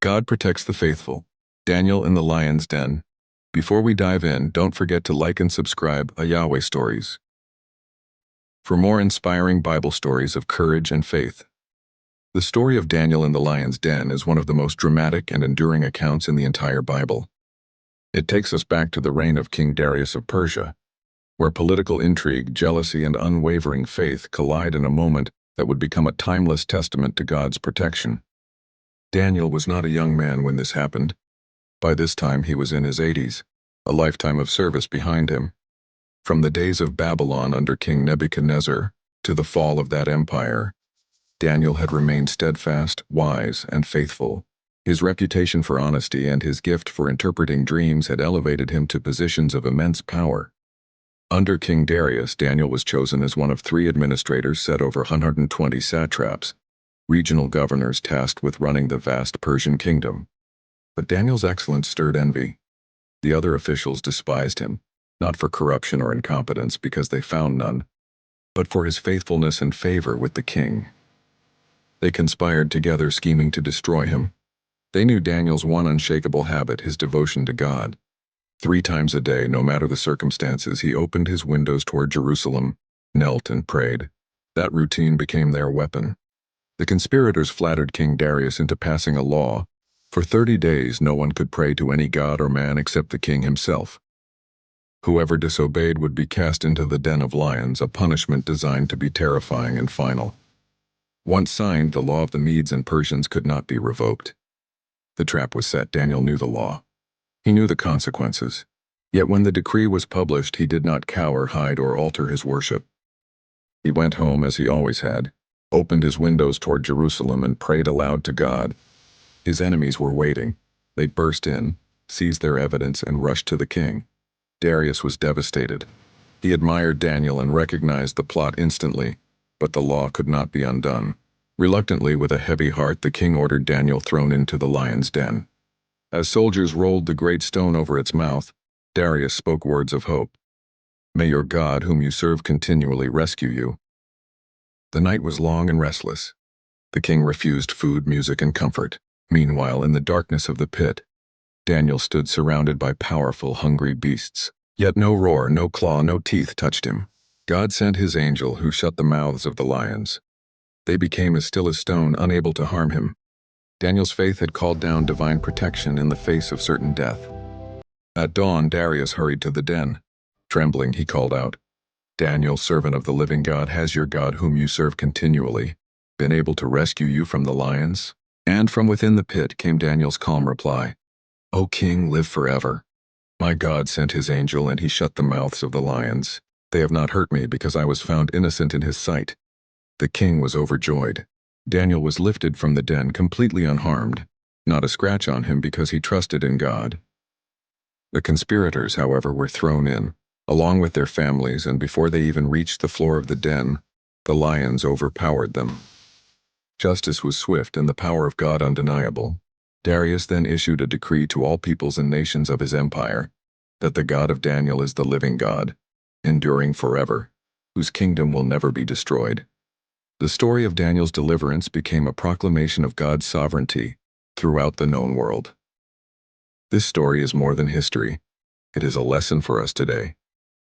God protects the faithful. Daniel in the lion's den. Before we dive in, don't forget to like and subscribe to Yahweh Stories for more inspiring Bible stories of courage and faith. The story of Daniel in the lion's den is one of the most dramatic and enduring accounts in the entire Bible. It takes us back to the reign of King Darius of Persia, where political intrigue, jealousy, and unwavering faith collide in a moment that would become a timeless testament to God's protection. Daniel was not a young man when this happened. By this time he was in his 80s, a lifetime of service behind him. From the days of Babylon under King Nebuchadnezzar to the fall of that empire, Daniel had remained steadfast, wise, and faithful. His reputation for honesty and his gift for interpreting dreams had elevated him to positions of immense power. Under King Darius, Daniel was chosen as one of 3 administrators set over 120 satraps, regional governors tasked with running the vast Persian kingdom. But Daniel's excellence stirred envy. The other officials despised him, not for corruption or incompetence because they found none, but for his faithfulness and favor with the king. They conspired together, scheming to destroy him. They knew Daniel's one unshakable habit, his devotion to God. 3 times a day, no matter the circumstances, he opened his windows toward Jerusalem, knelt and prayed. That routine became their weapon. The conspirators flattered King Darius into passing a law. For 30 days no one could pray to any god or man except the king himself. Whoever disobeyed would be cast into the den of lions, a punishment designed to be terrifying and final. Once signed, the law of the Medes and Persians could not be revoked. The trap was set. Daniel knew the law. He knew the consequences. Yet when the decree was published, he did not cower, hide, or alter his worship. He went home as he always had, opened his windows toward Jerusalem, and prayed aloud to God. His enemies were waiting. They burst in, seized their evidence, and rushed to the king. Darius was devastated. He admired Daniel and recognized the plot instantly, but the law could not be undone. Reluctantly, with a heavy heart, the king ordered Daniel thrown into the lion's den. As soldiers rolled the great stone over its mouth, Darius spoke words of hope. "May your God, whom you serve continually, rescue you." The night was long and restless. The king refused food, music, and comfort. Meanwhile, in the darkness of the pit, Daniel stood surrounded by powerful, hungry beasts. Yet no roar, no claw, no teeth touched him. God sent his angel, who shut the mouths of the lions. They became as still as stone, unable to harm him. Daniel's faith had called down divine protection in the face of certain death. At dawn, Darius hurried to the den. Trembling, he called out, "Daniel, servant of the living God, has your God, whom you serve continually, been able to rescue you from the lions?" And from within the pit came Daniel's calm reply, "O king, live forever. My God sent his angel, and he shut the mouths of the lions. They have not hurt me, because I was found innocent in his sight." The king was overjoyed. Daniel was lifted from the den completely unharmed, not a scratch on him, because he trusted in God. The conspirators, however, were thrown in, along with their families, and before they even reached the floor of the den, the lions overpowered them. Justice was swift and the power of God undeniable. Darius then issued a decree to all peoples and nations of his empire, that the God of Daniel is the living God, enduring forever, whose kingdom will never be destroyed. The story of Daniel's deliverance became a proclamation of God's sovereignty throughout the known world. This story is more than history. It is a lesson for us today.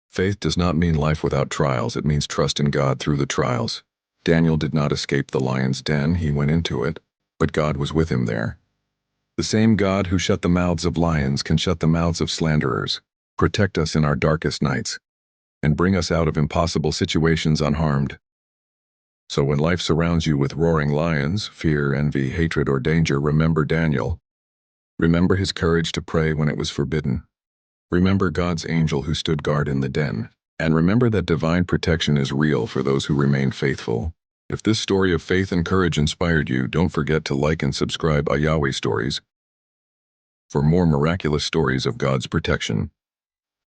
Faith does not mean life without trials. It means trust in God through the trials. Daniel did not escape the lion's den. He went into it, but God was with him there. The same God who shut the mouths of lions can shut the mouths of slanderers, protect us in our darkest nights, and bring us out of impossible situations unharmed. So when life surrounds you with roaring lions, fear, envy, hatred, or danger, remember Daniel. Remember his courage to pray when it was forbidden. Remember God's angel who stood guard in the den. And remember that divine protection is real for those who remain faithful. If this story of faith and courage inspired you, don't forget to like and subscribe to Yahweh Stories for more miraculous stories of God's protection.